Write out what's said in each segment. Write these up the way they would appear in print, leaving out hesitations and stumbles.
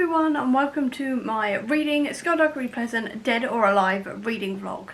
everyone and welcome to my reading Skulduggery Pleasant Dead or Alive reading vlog.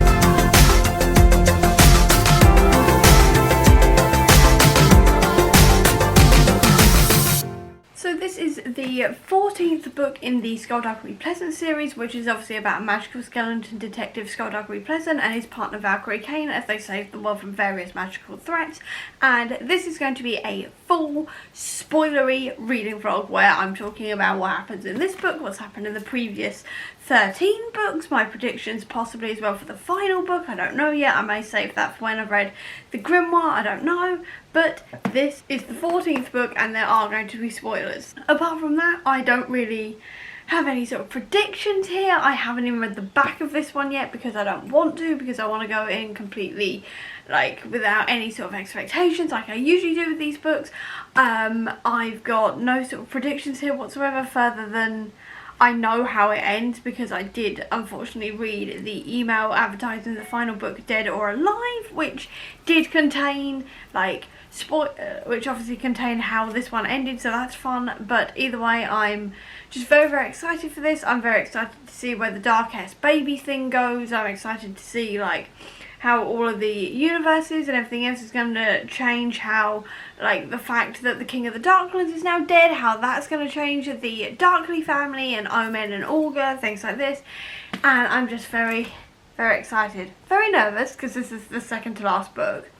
So this is the 14th book in the Skulduggery Pleasant series, which is obviously about a magical skeleton detective Skulduggery Pleasant and his partner Valkyrie Kane as they save the world from various magical threats. And this is going to be a full spoilery reading vlog where I'm talking about what happens in this book, what's happened in the previous 13 books, my predictions possibly as well for the final book, I don't know yet. I may save that for when I've read the grimoire, I don't know. But this is the 14th book and there are going to be spoilers. Apart from that, I don't really have any sort of predictions here. I haven't even read the back of this one yet because I don't want to, because I want to go in completely like without any sort of expectations like I usually do with these books. I've got no sort of predictions here whatsoever further than I know how it ends, because I did unfortunately read the email advertising the final book Dead or Alive, which did contain like which obviously contained how this one ended, so that's fun. But either way, I'm just very excited for this. I'm very excited to see where the dark-ass baby thing goes. I'm excited to see like how all of the universes and everything else is going to change, how like the fact that the King of the Darklands is now dead, how that's going to change the Darkly family and Omen and Olga, things like this. And I'm just very excited, very nervous because this is the second to last book.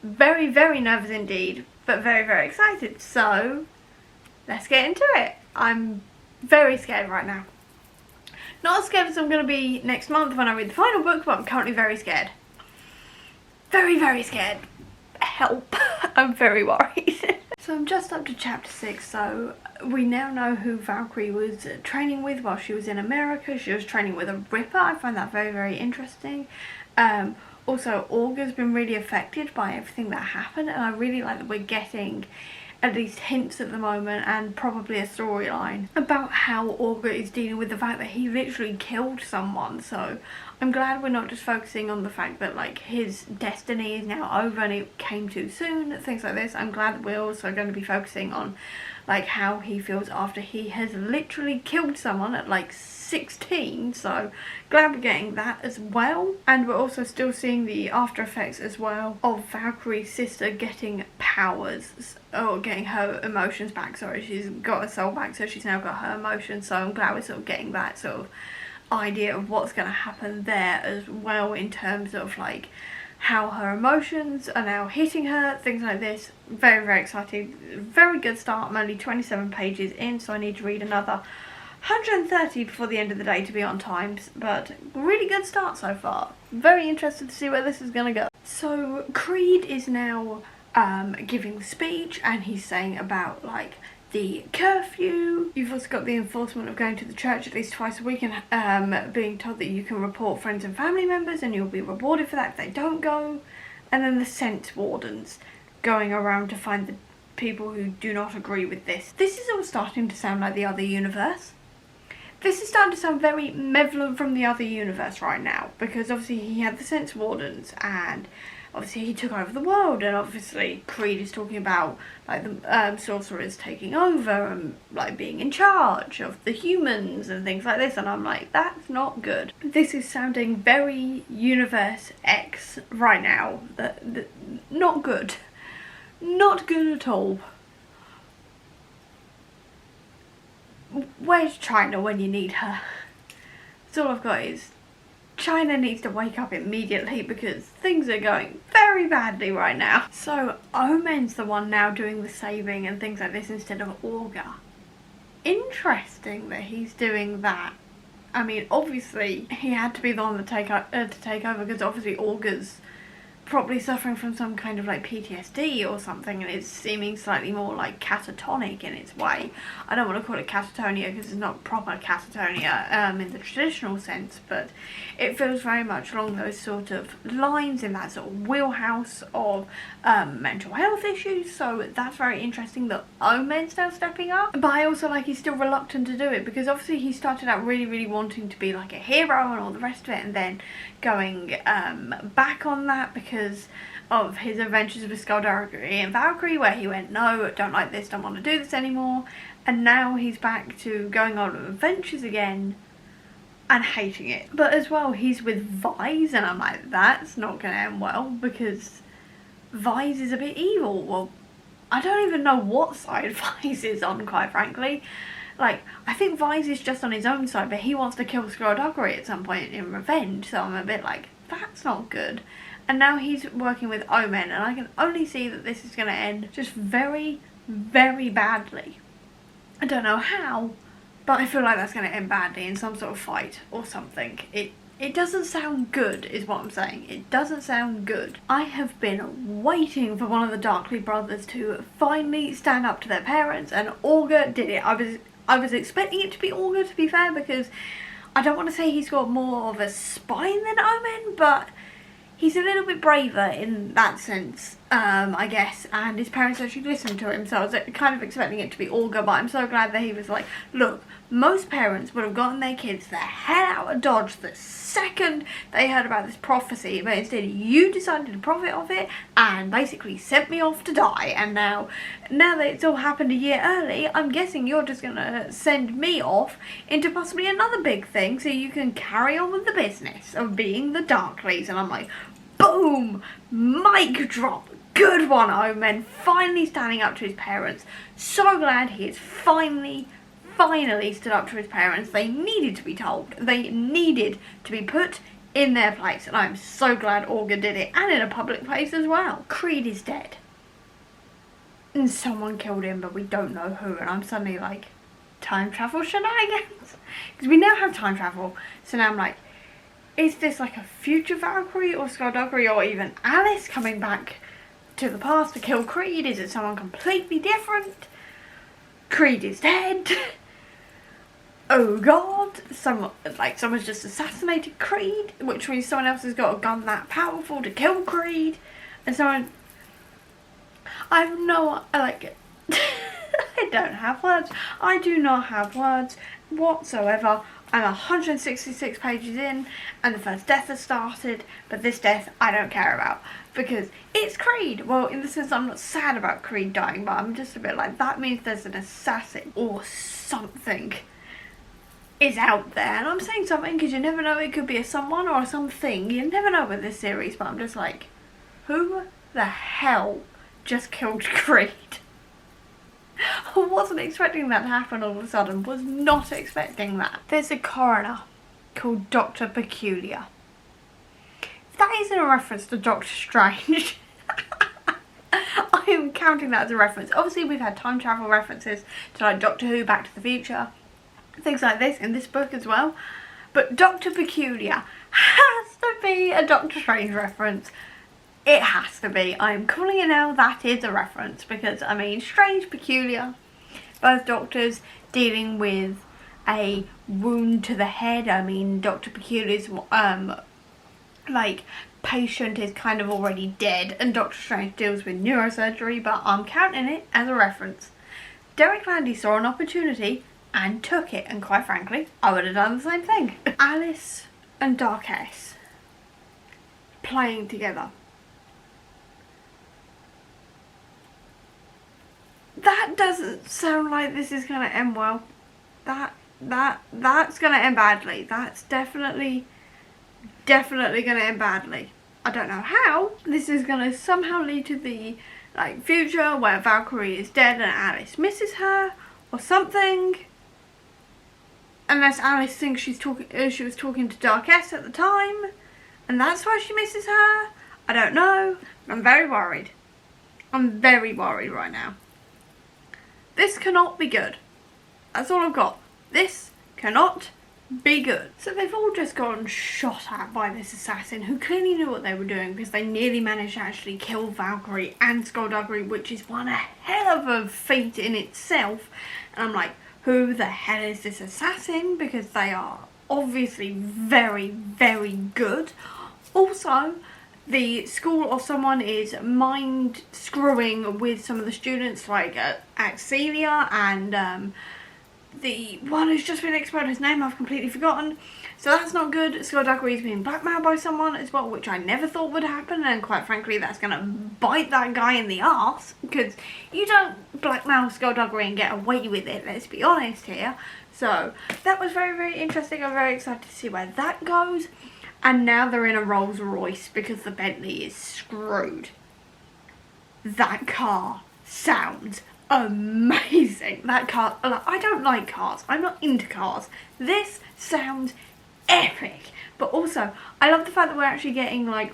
Very nervous indeed, but very excited. So let's get into it. I'm very scared right now. Not as scared as I'm going to be next month when I read the final book, but I'm currently very scared. Very scared. Help. I'm very worried. So I'm just up to chapter 6, so we now know who Valkyrie was training with while she was in America. She was training with a Ripper. I find that very interesting. Also, Olga's been really affected by everything that happened, and I really like that we're getting at least hints at the moment and probably a storyline about how Olga is dealing with the fact that he literally killed someone. So I'm glad we're not just focusing on the fact that like his destiny is now over and it came too soon, things like this. I'm glad we're also going to be focusing on like how he feels after he has literally killed someone at like 16, so glad we're getting that as well. And we're also still seeing the after effects as well of Valkyrie's sister getting powers, or getting her emotions back. Sorry, she's got her soul back, so she's now got her emotions, so I'm glad we're sort of getting that sort of idea of what's going to happen there as well, in terms of like how her emotions are now hitting her, things like this. Very exciting, very good start. I'm only 27 pages in, so I need to read another 130 before the end of the day to be on times, but really good start so far. Very interested to see where this is going to go. So Creed is now giving the speech, and he's saying about like the curfew. You've also got the enforcement of going to the church at least twice a week, and being told that you can report friends and family members and you'll be rewarded for that if they don't go. And then the scent wardens going around to find the people who do not agree with this. This is all starting to sound like the other universe. This is starting to sound very Mevlin from the other universe right now, because obviously he had the sense wardens and obviously he took over the world, and obviously Creed is talking about like the sorcerers taking over and like being in charge of the humans and things like this, and I'm like, that's not good. This is sounding very Universe X right now. Not good. Not good at all. Where's China when you need her? That's all I've got is China needs to wake up immediately, because things are going very badly right now. So Omen's the one now doing the saving and things like this instead of Olga. Interesting that he's doing that. I mean, obviously he had to be the one to take over, because obviously Olga's probably suffering from some kind of like PTSD or something, and it's seeming slightly more like catatonic in its way. I don't want to call it catatonia because it's not proper catatonia in the traditional sense, but it feels very much along those sort of lines, in that sort of wheelhouse of mental health issues. So that's very interesting that Omen's now stepping up. But I also like he's still reluctant to do it, because obviously he started out really wanting to be like a hero and all the rest of it, and then going back on that because of his adventures with Skulduggery and Valkyrie, where he went, no, don't like this, don't want to do this anymore. and now he's back to going on adventures again and hating it. But as well, he's with Vise, and I'm like, that's not going to end well, because Vise is a bit evil. Well, I don't even know what side Vise is on, quite frankly. Like, I think Vise is just on his own side, but he wants to kill Skulduggery at some point in revenge, so I'm a bit like, that's not good. And now he's working with Omen, and I can only see that this is going to end just very, very badly. I don't know how, but I feel like that's going to end badly in some sort of fight or something. It doesn't sound good, is what I'm saying. It doesn't sound good. I have been waiting for one of the Darkley brothers to finally stand up to their parents, and Augur did it. I was expecting it to be Augur, to be fair, because I don't want to say he's got more of a spine than Omen, but he's a little bit braver in that sense, I guess, and his parents actually listened to him, so I was kind of expecting it to be Augur, but I'm so glad that he was like, look, most parents would have gotten their kids the hell out of Dodge the second they heard about this prophecy, but instead you decided to profit off it and basically sent me off to die, and now that it's all happened a year early, I'm guessing you're just gonna send me off into possibly another big thing so you can carry on with the business of being the Darkleys. And I'm like, boom, mic drop, good one, Omen, finally standing up to his parents. So glad he is finally stood up to his parents. They needed to be told. They needed to be put in their place. And I'm so glad Augur did it. And in a public place as well. Creed is dead. And someone killed him, but we don't know who. And I'm suddenly like, time travel shenanigans? Because we now have time travel. So now I'm like, is this like a future Valkyrie or Skulduggery or even Alice coming back to the past to kill Creed? Is it someone completely different? Creed is dead. Oh god, someone's just assassinated Creed, which means someone else has got a gun that powerful to kill Creed, and someone, I have no, I don't have words. I do not have words whatsoever. I'm 166 pages in, and the first death has started, but this death I don't care about, because it's Creed. Well, in the sense I'm not sad about Creed dying, but I'm just a bit like, that means there's an assassin or something is out there. And I'm saying something because you never know, it could be a someone or a something. You never know with this series, but I'm just like, who the hell just killed Creed? I wasn't expecting that to happen all of a sudden. Was not expecting that. There's a coroner called Dr. Peculiar. That isn't a reference to Doctor Strange. I am counting that as a reference. Obviously we've had time travel references to like Doctor Who, Back to the Future, things like this in this book as well. But Dr. Peculiar has to be a Doctor Strange reference. It has to be. I'm calling it now, that is a reference, because I mean, Strange, Peculiar, both doctors dealing with a wound to the head. I mean, Dr. Peculiar's like patient is kind of already dead, and Doctor Strange deals with neurosurgery, but I'm counting it as a reference. Derek Landy saw an opportunity and took it, and quite frankly, I would have done the same thing. Alice and Darkess playing together. That doesn't sound like this is going to end well. That's going to end badly. That's definitely going to end badly. I don't know how. This is going to somehow lead to the like future where Valkyrie is dead and Alice misses her or something. Unless Alice thinks she was talking to Darkess at the time, and that's why she misses her. I don't know. I'm very worried. I'm very worried right now. This cannot be good. That's all I've got. This cannot be good. So they've all just gotten shot at by this assassin who clearly knew what they were doing, because they nearly managed to actually kill Valkyrie and Skulduggery, which is one hell of a feat in itself. And I'm like, who the hell is this assassin? Because they are obviously very, very good. Also, the school or someone is mind screwing with some of the students, like Axelia and the one who's just been exposed, his name I've completely forgotten. So that's not good. Skulduggery's being blackmailed by someone as well, which I never thought would happen, and quite frankly that's going to bite that guy in the arse, because you don't blackmail Skulduggery and get away with it, let's be honest here. So that was very, very interesting. I'm very excited to see where that goes. And now they're in a Rolls Royce because the Bentley is screwed. That car sounds amazing. That car, I don't like cars. I'm not into cars. This sounds epic. But also, I love the fact that we're actually getting like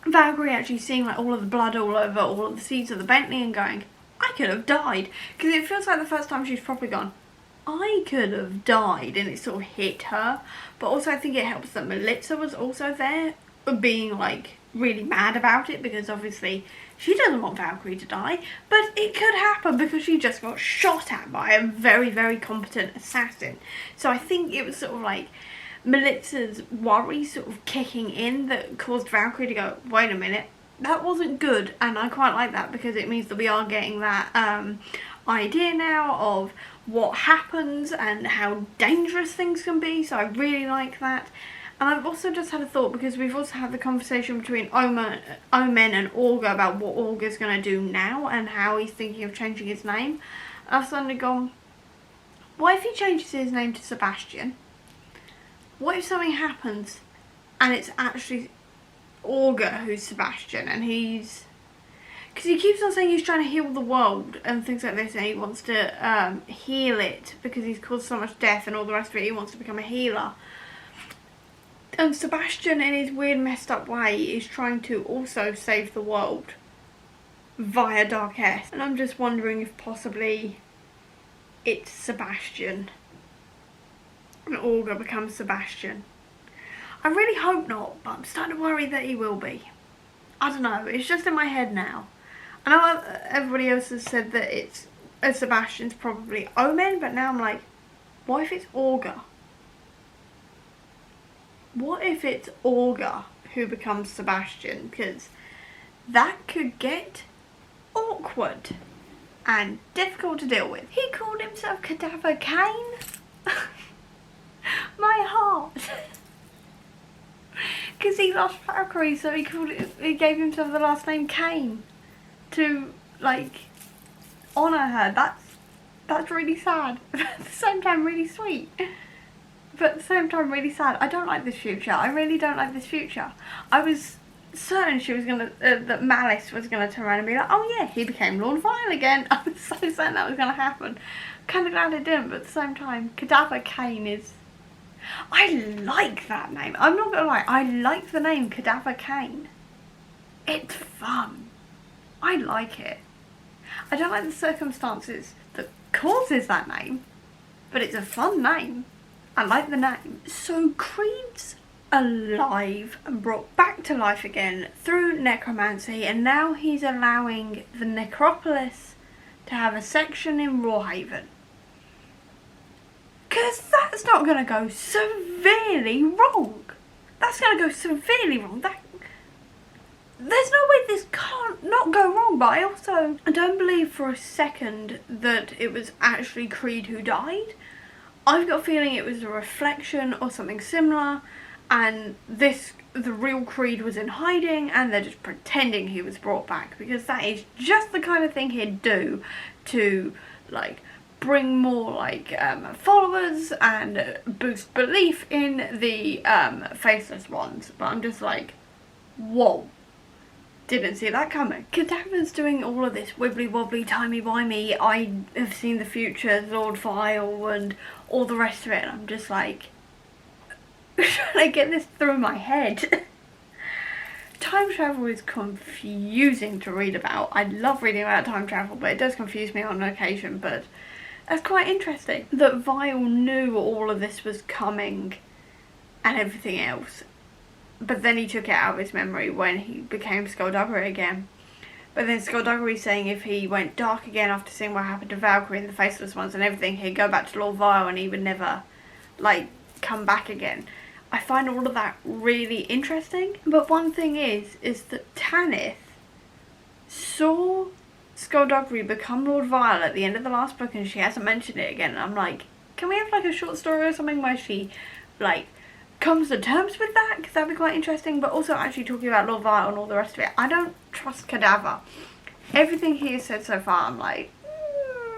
Valkyrie actually seeing like all of the blood all over all of the seats of the Bentley and going, I could have died. Because it feels like the first time she's probably gone, I could have died, and it sort of hit her. But also I think it helps that Melissa was also there, being like really mad about it, because obviously she doesn't want Valkyrie to die, but it could happen because she just got shot at by a very, very competent assassin. So I think it was sort of like Melissa's worry sort of kicking in that caused Valkyrie to go, wait a minute, that wasn't good. And I quite like that, because it means that we are getting that idea now of what happens and how dangerous things can be. So I really like that. And I've also just had a thought, because we've also had the conversation between Omen and Olga about what Olga's going to do now and how he's thinking of changing his name. And I've suddenly gone, what if he changes his name to Sebastian? What if something happens and it's actually Olga who's Sebastian, and he's... Because he keeps on saying he's trying to heal the world and things like this, and he wants to heal it because he's caused so much death and all the rest of it. He wants to become a healer. And Sebastian, in his weird messed up way, is trying to also save the world via Dark S. And I'm just wondering if possibly it's Sebastian and Olga becomes Sebastian. I really hope not, but I'm starting to worry that he will be. I don't know, it's just in my head now. I know everybody else has said that it's Sebastian's probably Omen, but now I'm like, what if it's Olga? What if it's Olga who becomes Sebastian? Because that could get awkward and difficult to deal with. He called himself Cadaver Kane. My heart. Because he lost Valkyrie, so he gave himself the last name Kane to like honour her. That's really sad, but at the same time really sweet. But at the same time really sad. I don't like this future. I really don't like this future. I was certain she was gonna that Malice was gonna turn around and be like, oh yeah, he became Lord Vile again. I was so certain that was gonna happen. Kind of glad it didn't, but at the same time, Cadaver Kane is... I like that name. I'm not gonna lie, I like the name Cadaver Kane. It's fun. I like it. I don't like the circumstances that causes that name, but it's a fun name. I like the name. So Creed's alive and brought back to life again through necromancy, and now he's allowing the necropolis to have a section in Rawhaven. Because that's not going to go severely wrong. That's going to go severely wrong. There's no way this can't not go wrong, but I don't believe for a second that it was actually Creed who died. I've got a feeling it was a reflection or something similar, and the real Creed was in hiding and they're just pretending he was brought back, because that is just the kind of thing he'd do to like bring more like followers and boost belief in the faceless ones. But I'm just like, whoa, didn't see that coming. Cadaver's doing all of this wibbly wobbly timey wimey, I have seen the future, Lord Vile and all the rest of it, and I'm just like trying to get this through my head. Time travel is confusing to read about. I love reading about time travel, but it does confuse me on occasion. But that's quite interesting that Vile knew all of this was coming and everything else, but then he took it out of his memory when he became Skulduggery again. But then Skulduggery saying if he went dark again after seeing what happened to Valkyrie and the Faceless Ones and everything, he'd go back to Lord Vile and he would never like come back again. I find all of that really interesting. But one thing is that Tanith saw Skulduggery become Lord Vile at the end of the last book, and she hasn't mentioned it again, and I'm like, can we have like a short story or something where she like comes to terms with that? Because that'd be quite interesting. But also actually talking about Lord Vile and all the rest of it, I don't trust Cadaver. Everything he has said so far, I'm like,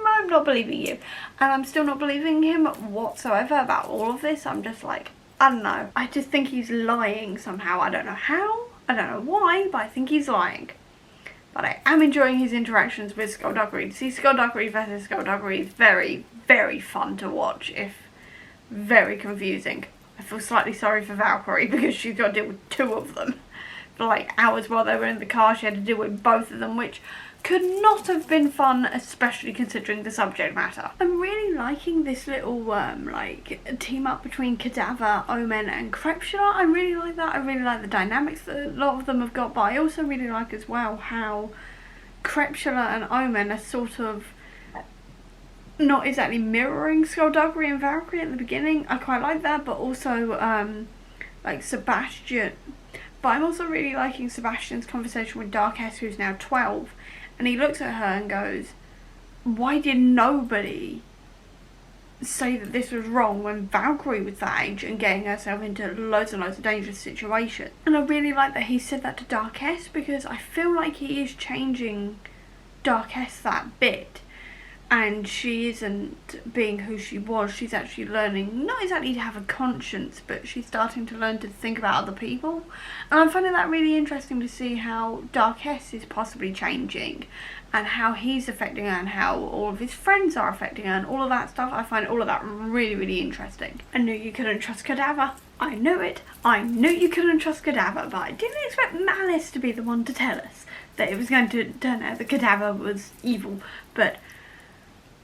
I'm not believing you. And I'm still not believing him whatsoever about all of this. I'm just like, I don't know. I just think he's lying somehow. I don't know how, I don't know why, but I think he's lying. But I am enjoying his interactions with Skulduggery. To see Skulduggery versus Skulduggery is very, very fun to watch, if very confusing. I feel slightly sorry for Valkyrie because she's got to deal with two of them. For like hours while they were in the car, she had to deal with both of them, which could not have been fun, especially considering the subject matter. I'm really liking this little like team up between Cadaver, Omen and Crepuscula. I really like that. I really like the dynamics that a lot of them have got, but I also really like as well how Crepuscula and Omen are sort of not exactly mirroring Skulduggery and Valkyrie at the beginning. I quite like that, but also like Sebastian. But I'm also really liking Sebastian's conversation with Darkess, who's now 12. And he looks at her and goes, why did nobody say that this was wrong when Valkyrie was that age and getting herself into loads and loads of dangerous situations? And I really like that he said that to Darkess, because I feel like he is changing Darkess that bit. And she isn't being who she was. She's actually learning, not exactly to have a conscience, but she's starting to learn to think about other people. And I'm finding that really interesting to see how Darkess is possibly changing and how he's affecting her and how all of his friends are affecting her and all of that stuff. I find all of that really, really interesting. I knew you couldn't trust Cadaver. I knew it. I knew you couldn't trust Cadaver, but I didn't expect Malice to be the one to tell us that it was going to turn out that Cadaver was evil. But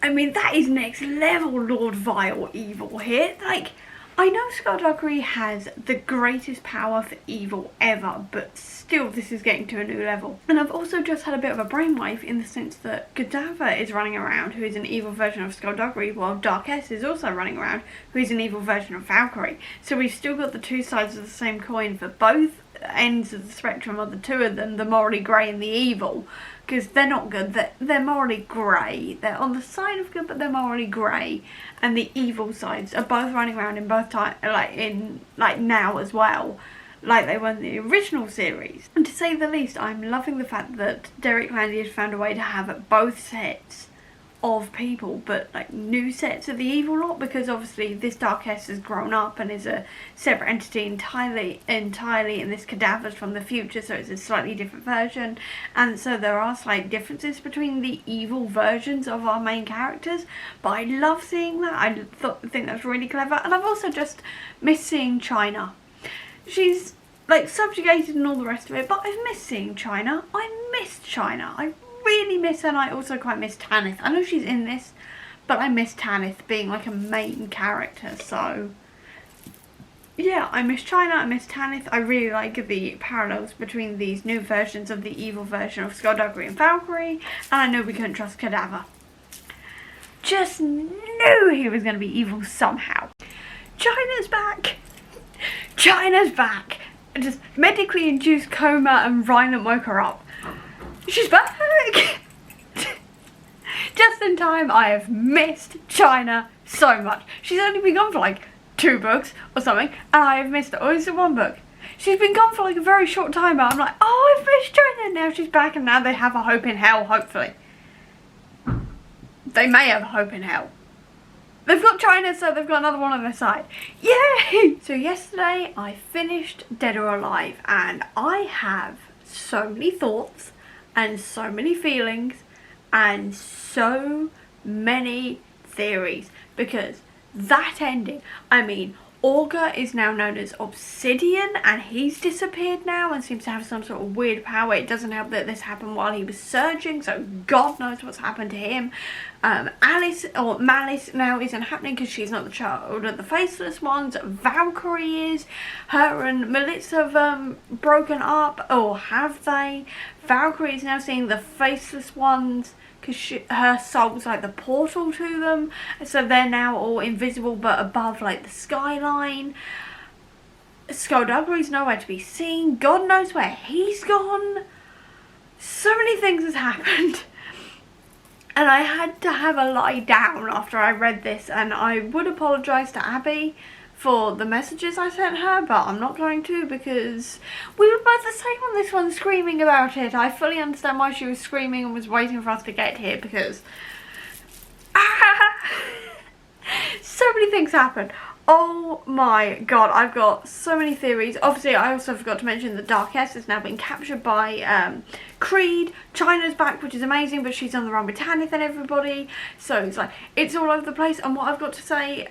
I mean, that is next level Lord Vile evil here. Like, I know Skulduggery has the greatest power for evil ever, but still this is getting to a new level. And I've also just had a bit of a brainwave in the sense that Cadaver is running around, who is an evil version of Skulduggery, while Darkess is also running around, who is an evil version of Valkyrie. So we've still got the two sides of the same coin for both ends of the spectrum of the two of them, the morally grey and the evil. Because they're not good, they're morally grey. They're on the side of good, but they're morally grey. And the evil sides are both running around in both time, like now as well, like they were in the original series. And to say the least, I'm loving the fact that Derek Landy has found a way to have both sets of people, but like new sets of the evil lot, because obviously this Darkess has grown up and is a separate entity entirely, and this Cadaver's from the future, so it's a slightly different version, and so there are slight differences between the evil versions of our main characters. But I love seeing that. I think that's really clever. And I've also just missed seeing China. She's like subjugated and all the rest of it, but I've missed seeing China. I missed China. I really miss her, and I also quite miss Tanith. I know she's in this, but I miss Tanith being like a main character. So yeah, I miss China, I miss Tanith. I really like the parallels between these new versions of the evil version of Skulduggery and Valkyrie, and I know we couldn't trust Cadaver. Just knew he was going to be evil somehow. China's back! China's back! Just medically induced coma and Ryan woke her up. She's back! Just in time. I have missed China so much. She's only been gone for like 2 books or something, and I have missed her. Or is it 1 book? She's been gone for like a very short time, but I'm like, oh, I've missed China. Now she's back, and now they have a hope in hell, hopefully. They may have a hope in hell. They've got China, so they've got another one on their side. Yay! So yesterday I finished Dead or Alive, and I have so many thoughts and so many feelings and so many theories, because that ending, I mean, Augur is now known as Obsidian, and he's disappeared now and seems to have some sort of weird power. It doesn't help that this happened while he was surging, so God knows what's happened to him. Malice now isn't happening because she's not the child of the Faceless Ones. Valkyrie is. Her and Melissa have broken up, or have they? Valkyrie is now seeing the Faceless Ones because her soul's like the portal to them, so they're now all invisible but above like the skyline. Skulduggery's nowhere to be seen. God knows where he's gone. So many things has happened. And I had to have a lie down after I read this, and I would apologise to Abby for the messages I sent her, but I'm not going to, because we were both the same on this one, screaming about it. I fully understand why she was screaming and was waiting for us to get here, because so many things happen. Oh my god, I've got so many theories. Obviously, I also forgot to mention that Dark S has now been captured by Creed. China's back, which is amazing, but she's on the run with Tanith and everybody. So it's like, it's all over the place. And what I've got to say,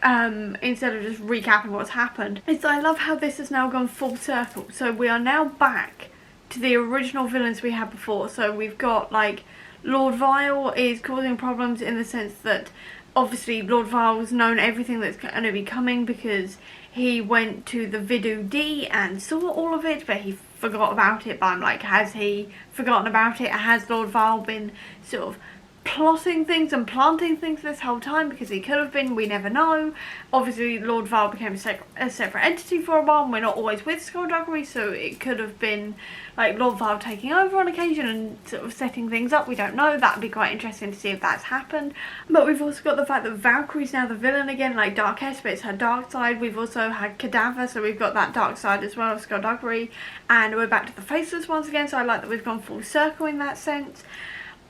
instead of just recapping what's happened, is that I love how this has now gone full circle. So we are now back to the original villains we had before. So we've got, like, Lord Vile is causing problems in the sense that obviously Lord Vile's known everything that's going to be coming because he went to the Vidu D and saw all of it, but he forgot about it. But I'm like, has he forgotten about it? Has Lord Vile been sort of plotting things and planting things this whole time? Because he could have been, we never know. Obviously Lord Vile became a separate entity for a while, and we're not always with Skulduggery, so it could have been like Lord Vile taking over on occasion and sort of setting things up. We don't know. That would be quite interesting to see if that's happened. But we've also got the fact that Valkyrie's now the villain again, like Dark S, but it's her dark side. We've also had Cadaver, so we've got that dark side as well of Skulduggery, and we're back to the Faceless ones again, so I like that we've gone full circle in that sense.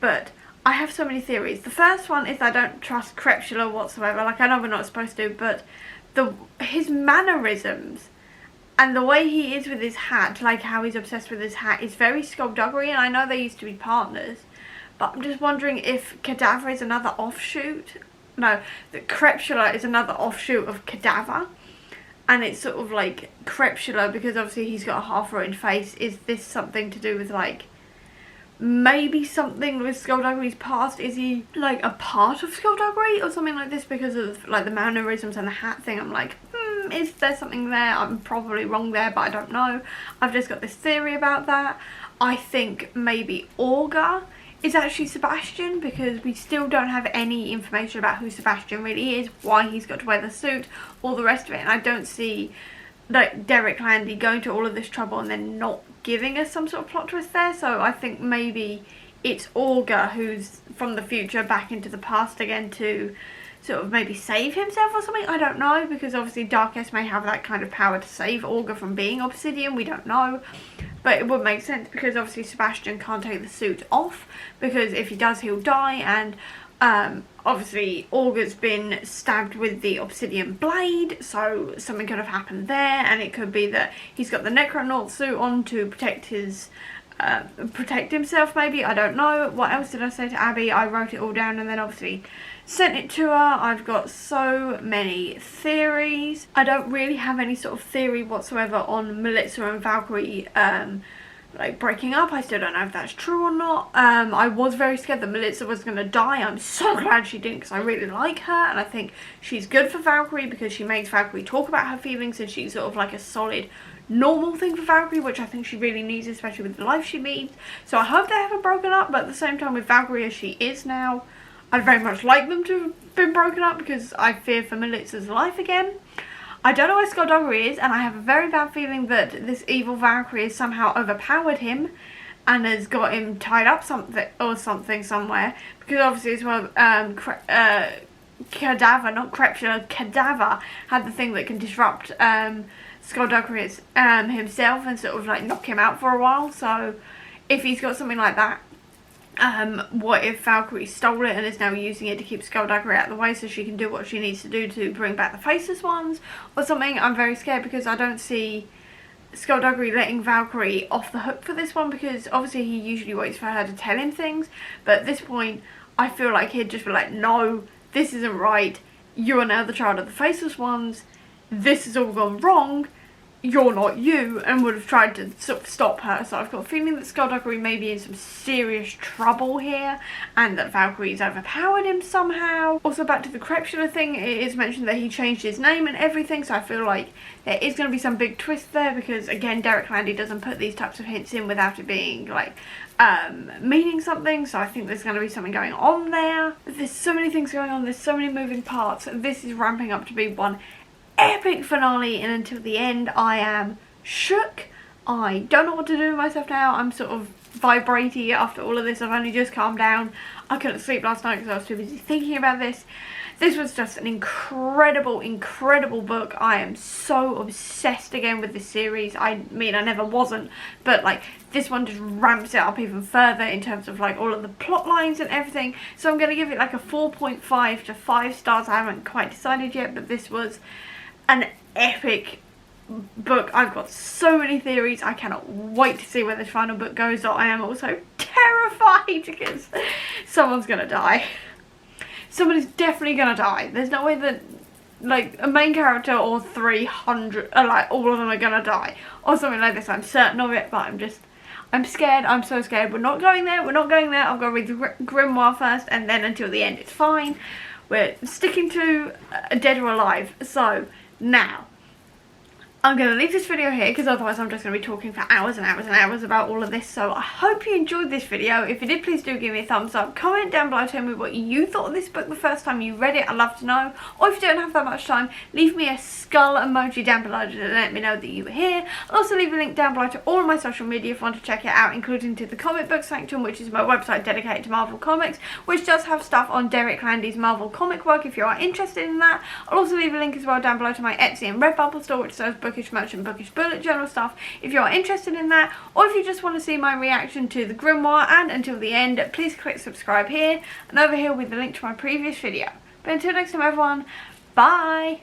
But I have so many theories. The first one is I don't trust Crepuscula whatsoever. Like, I know we're not supposed to, but his mannerisms and the way he is with his hat, like how he's obsessed with his hat, is very Skulduggery, and I know they used to be partners, but I'm just wondering if Cadaver is another offshoot. No, that Crepuscula is another offshoot of Cadaver, and it's sort of like Crepuscula, because obviously he's got a half-ruined face. Is this something to do with, like, maybe something with Skulduggery's past? Is he like a part of Skulduggery or something like this because of like the mannerisms and the hat thing? I'm like, is there something there? I'm probably wrong there, but I don't know. I've just got this theory about that. I think maybe Augur is actually Sebastian, because we still don't have any information about who Sebastian really is, why he's got to wear the suit, all the rest of it, and I don't see like Derek Landy going to all of this trouble and then not giving us some sort of plot twist there. So I think maybe it's Augur who's from the future back into the past again to sort of maybe save himself or something. I don't know, because obviously Darkest may have that kind of power to save Augur from being Obsidian. We don't know, but it would make sense because obviously Sebastian can't take the suit off, because if he does he'll die, and obviously Augur's been stabbed with the obsidian blade, so something could have happened there, and it could be that he's got the Necronaut suit on to protect his protect himself maybe. I don't know. What else did I say to Abby? I wrote it all down and then obviously sent it to her. I've got so many theories. I don't really have any sort of theory whatsoever on Melitza and Valkyrie like breaking up. I still don't know if that's true or not. I was very scared that Melitza was going to die. I'm so glad she didn't, because I really like her, and I think she's good for Valkyrie because she makes Valkyrie talk about her feelings, and she's sort of like a solid normal thing for Valkyrie, which I think she really needs, especially with the life she leads. So I hope they haven't broken up, but at the same time, with Valkyrie as she is now, I'd very much like them to have been broken up, because I fear for Melitza's life again. I don't know where Skulduggery is, and I have a very bad feeling that this evil Valkyrie has somehow overpowered him and has got him tied up somewhere, because obviously as well, Cadaver, not Crepuscula, Cadaver had the thing that can disrupt Skulduggery himself and sort of like knock him out for a while. So if he's got something like that, what if Valkyrie stole it and is now using it to keep Skulduggery out of the way so she can do what she needs to do to bring back the Faceless ones or something? I'm very scared, because I don't see Skulduggery letting Valkyrie off the hook for this one, because obviously he usually waits for her to tell him things, but at this point I feel like he'd just be like, no, this isn't right, you are now the child of the Faceless ones, this has all gone wrong, you're not you, and would have tried to sort of stop her. So I've got a feeling that Skulduggery may be in some serious trouble here, and that Valkyrie's overpowered him somehow. Also, back to the Crepuscula thing, it is mentioned that he changed his name and everything, so I feel like there is going to be some big twist there, because again, Derek Landy doesn't put these types of hints in without it being like meaning something, so I think there's going to be something going on there. There's so many things going on, there's so many moving parts. This is ramping up to be one epic finale, and until the end I am shook. I don't know what to do with myself now. I'm sort of vibraty after all of this. I've only just calmed down. I couldn't sleep last night because I was too busy thinking about this. This was just an incredible, incredible book. I am so obsessed again with this series. I mean, I never wasn't, but like this one just ramps it up even further in terms of like all of the plot lines and everything. So I'm going to give it like a 4.5 to 5 stars. I haven't quite decided yet, but this was an epic book. I've got so many theories. I cannot wait to see where this final book goes. So I am also terrified because someone's going to die. Somebody's definitely gonna die. There's no way that like a main character or 300 like all of them are gonna die or something like this. I'm certain of it, but I'm scared. I'm so scared. We're not going there. We're not going there. I'll go read the grimoire first, and then until the end it's fine. We're sticking to Dead or Alive. So now I'm going to leave this video here because otherwise I'm just going to be talking for hours and hours and hours about all of this. So I hope you enjoyed this video. If you did, please do give me a thumbs up. Comment down below, tell me what you thought of this book the first time you read it. I'd love to know. Or if you don't have that much time, leave me a skull emoji down below to let me know that you were here. I'll also leave a link down below to all of my social media if you want to check it out, including to the Comic Book Sanctum, which is my website dedicated to Marvel Comics, which does have stuff on Derek Landy's Marvel comic work if you are interested in that. I'll also leave a link as well down below to my Etsy and Redbubble store, which sells bookish merch and bookish bullet journal stuff if you're interested in that, or if you just want to see my reaction to the grimoire. And until the end, please click subscribe here, and over here will be the link to my previous video. But until next time everyone, bye!